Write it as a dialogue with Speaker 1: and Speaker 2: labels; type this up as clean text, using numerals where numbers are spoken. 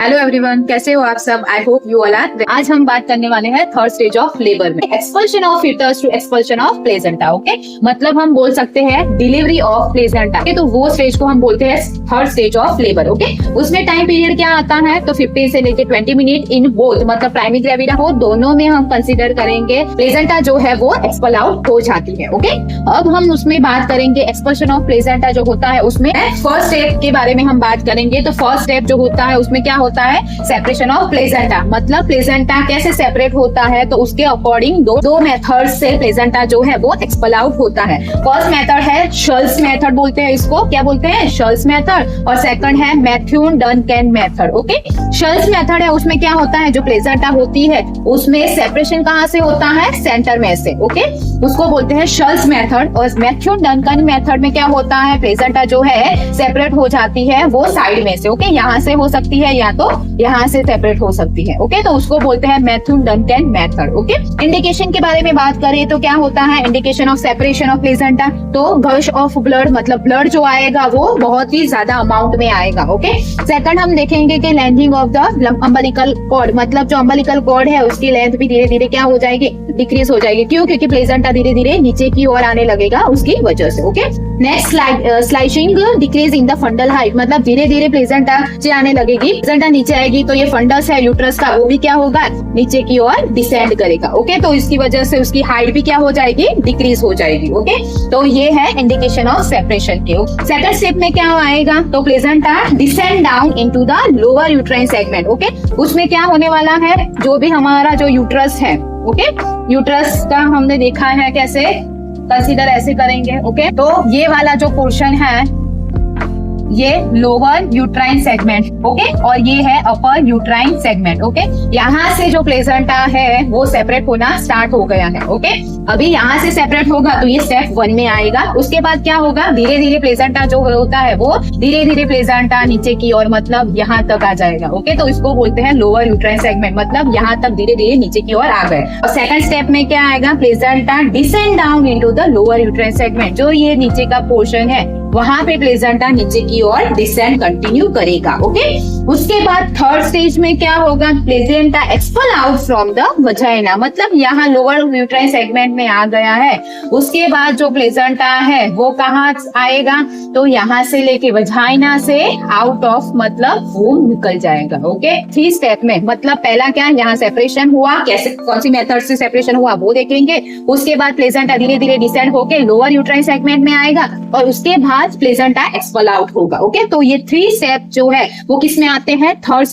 Speaker 1: Hello everyone, कैसे हो आप सब। I hope you all are. आज हम बात करने वाले हैं थर्ड स्टेज ऑफ लेबर में, expulsion of foetus to expulsion of placenta. Okay, मतलब हम बोल सकते हैं डिलीवरी ऑफ प्लेसेंटा। तो वो स्टेज को हम बोलते हैं third stage of labour. Okay, उसमें टाइम पीरियड क्या आता है तो 15 से लेके 20 मिनट इन बोथ, मतलब प्राइमरी ग्रेविडा हो दोनों में हम कंसिडर करेंगे प्लेसेंटा जो है वो एक्सपल आउट हो जाती है। ओके, अब हम उसमें बात करेंगे एक्सपल्शन ऑफ प्लेसेंटा जो होता है उसमें फर्स्ट स्टेप के बारे में हम बात करेंगे। तो फर्स्ट स्टेप जो होता है उसमें क्या होता है, सेपरेशन ऑफ प्लेसेंटा। मतलब प्लेसेंटा कैसे सेपरेट होता है तो उसके अकॉर्डिंग दो मेथड से प्लेसेंटा जो है वो एक्सपल आउट होता है। फर्स्ट मेथड है शल्स मेथड, बोलते हैं इसको, क्या बोलते हैं, शल्स मेथड। और सेकंड है मैथ्यून डनकन मेथड। ओके, शल्स मेथड है उसमें क्या होता है, जो प्लेसेंटा होती है उसमें सेपरेशन कहाँ से होता है, सेंटर में से। ओके, उसको बोलते हैं शल्स मेथड। और मैथ्यून डनकन मेथड में क्या होता है, प्लेसेंटा जो है सेपरेट हो जाती है वो साइड में से। ओके, यहाँ से हो सकती है या तो यहाँ से सेपरेट हो सकती है। ओके, तो उसको बोलते हैं मैथ्यून डनकन मेथड। ओके, इंडिकेशन के बारे में बात करें तो क्या होता है, indication of separation of placenta. तो गश ऑफ ब्लड, मतलब ब्लड जो आएगा वो बहुत ही ज्यादा अमाउंट में आएगा। ओके, सेकंड हम देखेंगे कि lengthening of the umbilical cord, मतलब जो अम्बिलिकल कॉर्ड है उसकी लेंथ भी धीरे धीरे क्या हो जाएगी, डिक्रीज हो जाएगी। क्यों, क्योंकि प्लेसेंटा धीरे धीरे नीचे की ओर आने लगेगा उसकी वजह से। Okay, next slicing decrease in the fundal height, मतलब धीरे धीरे प्लेसेंटा नीचे आने लगेगी। प्लेसेंटा नीचे आएगी तो ये फंडस है यूट्रस का वो भी क्या होगा, नीचे की ओर डिसेंड करेगा। ओके, तो इसकी वजह से उसकी हाइट भी क्या हो जाएगी, डिक्रीज हो जाएगी। ओके, तो ये है इंडिकेशन ऑफ सेपरेशन के। सेकंड स्टेप में क्या आएगा तो placenta descend down into the lower uterine segment. Okay, उसमें क्या होने वाला है, जो भी हमारा जो यूट्रस है, ओके, यूट्रस का हमने देखा है कैसे कंसीडर ऐसे करेंगे। ओके, तो ये वाला जो पोर्शन है ये लोअर यूट्राइन सेगमेंट। ओके, और ये है अपर यूट्राइन सेगमेंट। ओके, यहाँ से जो प्लेसेंटा है वो सेपरेट होना स्टार्ट हो गया है। ओके, अभी यहाँ से सेपरेट होगा तो ये स्टेप 1 में आएगा। उसके बाद क्या होगा, धीरे धीरे प्लेसेंटा जो होता है वो धीरे धीरे प्लेसेंटा नीचे की ओर, मतलब यहाँ तक आ जाएगा। ओके, तो इसको बोलते हैं लोअर यूट्राइन सेगमेंट, मतलब यहाँ तक धीरे धीरे नीचे की ओर आ गए। और सेकंड स्टेप में क्या आएगा, placenta descend down into the lower uterine segment. जो ये नीचे का पोर्शन है वहां पे प्लेसेंटा नीचे की ओर डिसेंड कंटिन्यू करेगा। ओके, उसके बाद थर्ड स्टेज में क्या होगा, placenta expel out from the vagina, मतलब यहाँ लोअर यूट्राइन सेगमेंट में आ गया है। उसके बाद जो प्लेसेंटा है वो कहाँ आएगा, तो यहाँ से लेके वजाइना से आउट ऑफ मतलब वूम निकल जाएगा। ओके, 3 स्टेप में, मतलब पहला क्या, यहाँ सेपरेशन हुआ, कैसे कौन सी मेथड से सेपरेशन हुआ वो देखेंगे। उसके बाद प्लेसेंटा धीरे धीरे डिसेंड होके लोअर यूट्राइन सेगमेंट में आएगा और उसके बाद प्लेसेंटा एक्सपल आउट होगा। ओके, तो ये 3 स्टेप जो है वो किस में आते हैं, थर्ड